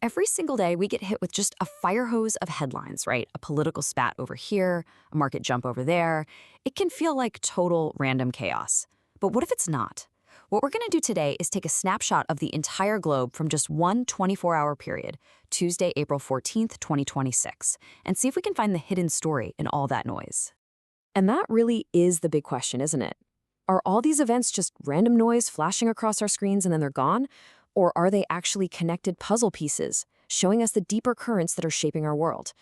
Every single day we get hit with just a fire hose of headlines, right? A political spat over here, a market jump over there. It can feel like total random chaos. But what if it's not? What we're going to do today is take a snapshot of the entire globe from just one 24-hour period, Tuesday, April 14th, 2026, and see if we can find the hidden story in all that noise. And that really is the big question, isn't it? Are all these events just random noise flashing across our screens and then they're gone? Or are they actually connected puzzle pieces, showing us the deeper currents that are shaping our world?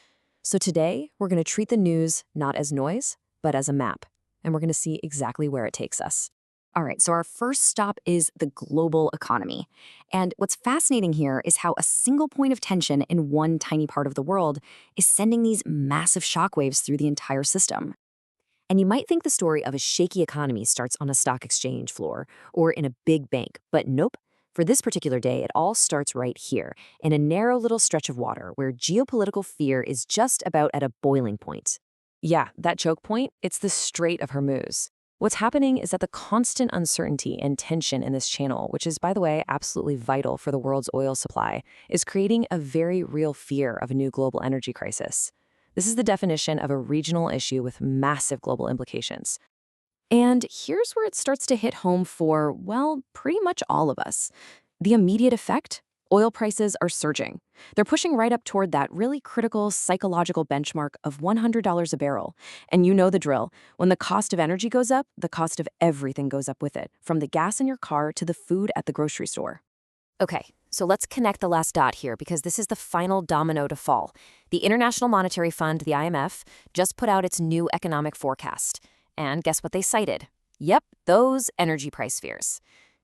So today, we're going to treat the news not as noise, but as a map, and we're going to see exactly where it takes us. All right, so our first stop is the global economy. And what's fascinating here is how a single point of tension in one tiny part of the world is sending these massive shockwaves through the entire system. And you might think the story of a shaky economy starts on a stock exchange floor or in a big bank, but nope. For this particular day, it all starts right here, in a narrow little stretch of water where geopolitical fear is just about at a boiling point. Yeah, that choke point, it's the Strait of Hormuz. What's happening is that the constant uncertainty and tension in this channel, which is, by the way, absolutely vital for the world's oil supply, is creating a very real fear of a new global energy crisis. This is the definition of a regional issue with massive global implications. And here's where it starts to hit home for, well, pretty much all of us. The immediate effect? Oil prices are surging. They're pushing right up toward that really critical psychological benchmark of $100 a barrel. And you know the drill. When the cost of energy goes up, the cost of everything goes up with it, from the gas in your car to the food at the grocery store. Okay, so let's connect the last dot here because this is the final domino to fall. The International Monetary Fund, the IMF, just put out its new economic forecast. And guess what they cited? Yep, those energy price fears.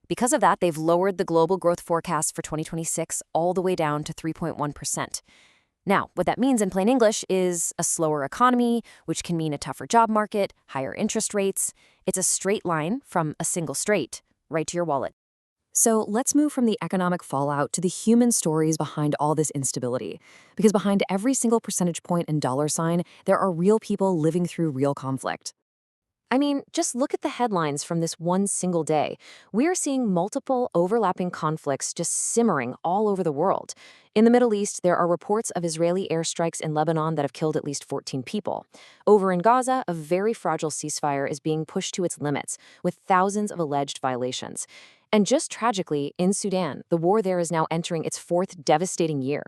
Because of that, they've lowered the global growth forecast for 2026 all the way down to 3.1%. Now, what that means in plain English is a slower economy, which can mean a tougher job market, higher interest rates. It's a straight line from a single straight right to your wallet. So let's move from the economic fallout to the human stories behind all this instability. Because behind every single percentage point and dollar sign, there are real people living through real conflict. I mean, just look at the headlines from this one single day. We are seeing multiple overlapping conflicts just simmering all over the world. In the Middle East, there are reports of Israeli airstrikes in Lebanon that have killed at least 14 people. Over in Gaza, a very fragile ceasefire is being pushed to its limits, with thousands of alleged violations. And just tragically, in Sudan, the war there is now entering its fourth devastating year.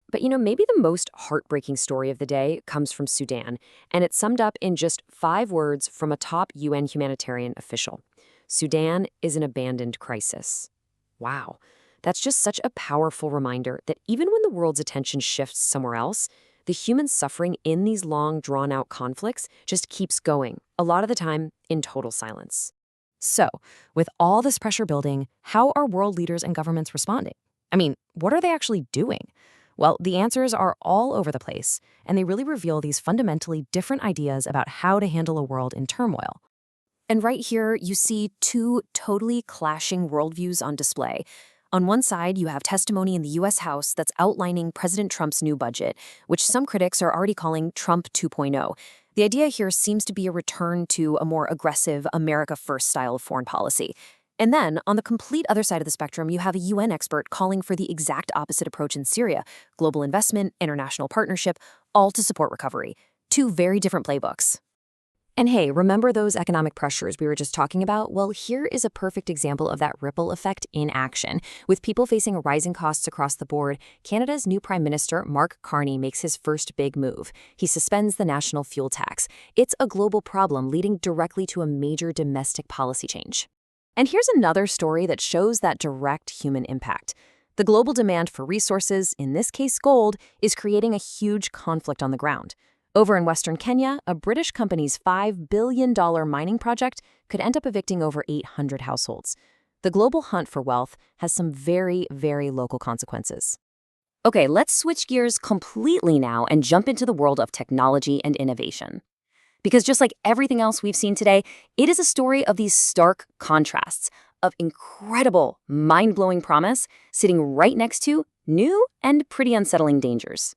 But maybe the most heartbreaking story of the day comes from Sudan, and it's summed up in just 5 words from a top UN humanitarian official. Sudan is an abandoned crisis. Wow. That's just such a powerful reminder that even when the world's attention shifts somewhere else, the human suffering in these long, drawn-out conflicts just keeps going, a lot of the time in total silence. So, with all this pressure building, how are world leaders and governments responding? I mean, what are they actually doing? Well, the answers are all over the place, and they really reveal these fundamentally different ideas about how to handle a world in turmoil. And right here, you see 2 totally clashing worldviews on display. On one side, you have testimony in the U.S. House that's outlining President Trump's new budget, which some critics are already calling Trump 2.0. The idea here seems to be a return to a more aggressive America First style of foreign policy. And then, on the complete other side of the spectrum, you have a UN expert calling for the exact opposite approach in Syria: global investment, international partnership, all to support recovery. 2 very different playbooks. And hey, remember those economic pressures we were just talking about? Well, here is a perfect example of that ripple effect in action. With people facing rising costs across the board, Canada's new Prime Minister, Mark Carney, makes his first big move. He suspends the national fuel tax. It's a global problem leading directly to a major domestic policy change. And here's another story that shows that direct human impact. The global demand for resources, in this case gold, is creating a huge conflict on the ground. Over in Western Kenya, a British company's $5 billion mining project could end up evicting over 800 households. The global hunt for wealth has some very, very local consequences. Okay, let's switch gears completely now and jump into the world of technology and innovation. Because just like everything else we've seen today, it is a story of these stark contrasts, of incredible, mind-blowing promise sitting right next to new and pretty unsettling dangers.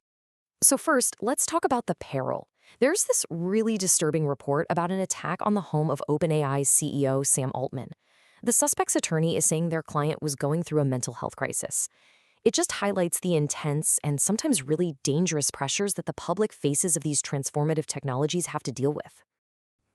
So first, let's talk about the peril. There's this really disturbing report about an attack on the home of OpenAI's CEO, Sam Altman. The suspect's attorney is saying their client was going through a mental health crisis. It just highlights the intense and sometimes really dangerous pressures that the public faces of these transformative technologies have to deal with.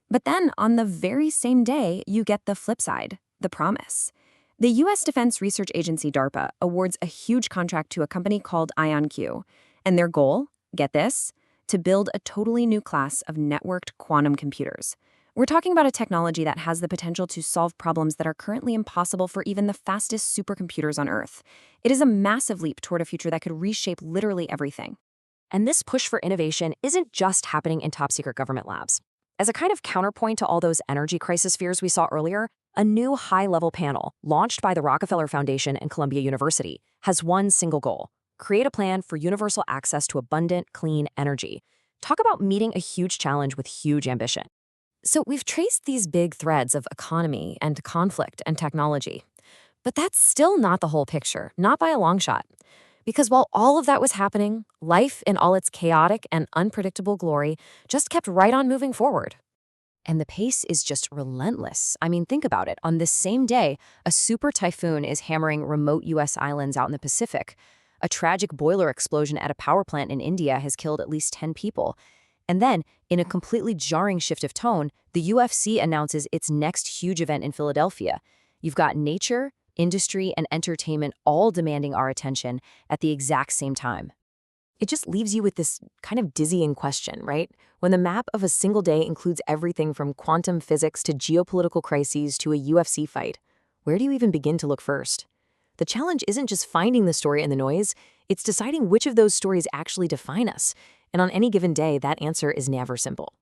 But then, on the very same day, you get the flip side, the promise. The U.S. Defense Research Agency DARPA awards a huge contract to a company called IonQ, and their goal, get this, to build a totally new class of networked quantum computers. We're talking about a technology that has the potential to solve problems that are currently impossible for even the fastest supercomputers on Earth. It is a massive leap toward a future that could reshape literally everything. And this push for innovation isn't just happening in top-secret government labs. As a kind of counterpoint to all those energy crisis fears we saw earlier, a new high-level panel, launched by the Rockefeller Foundation and Columbia University, has one single goal: create a plan for universal access to abundant, clean energy. Talk about meeting a huge challenge with huge ambition. So we've traced these big threads of economy and conflict and technology. But that's still not the whole picture, not by a long shot. Because while all of that was happening, life in all its chaotic and unpredictable glory just kept right on moving forward. And the pace is just relentless. I mean, think about it. On this same day, a super typhoon is hammering remote U.S. islands out in the Pacific. A tragic boiler explosion at a power plant in India has killed at least 10 people. And then, in a completely jarring shift of tone, the UFC announces its next huge event in Philadelphia. You've got nature, industry, and entertainment all demanding our attention at the exact same time. It just leaves you with this kind of dizzying question, right? When the map of a single day includes everything from quantum physics to geopolitical crises to a UFC fight, where do you even begin to look first? The challenge isn't just finding the story in the noise, it's deciding which of those stories actually define us. And on any given day, that answer is never simple.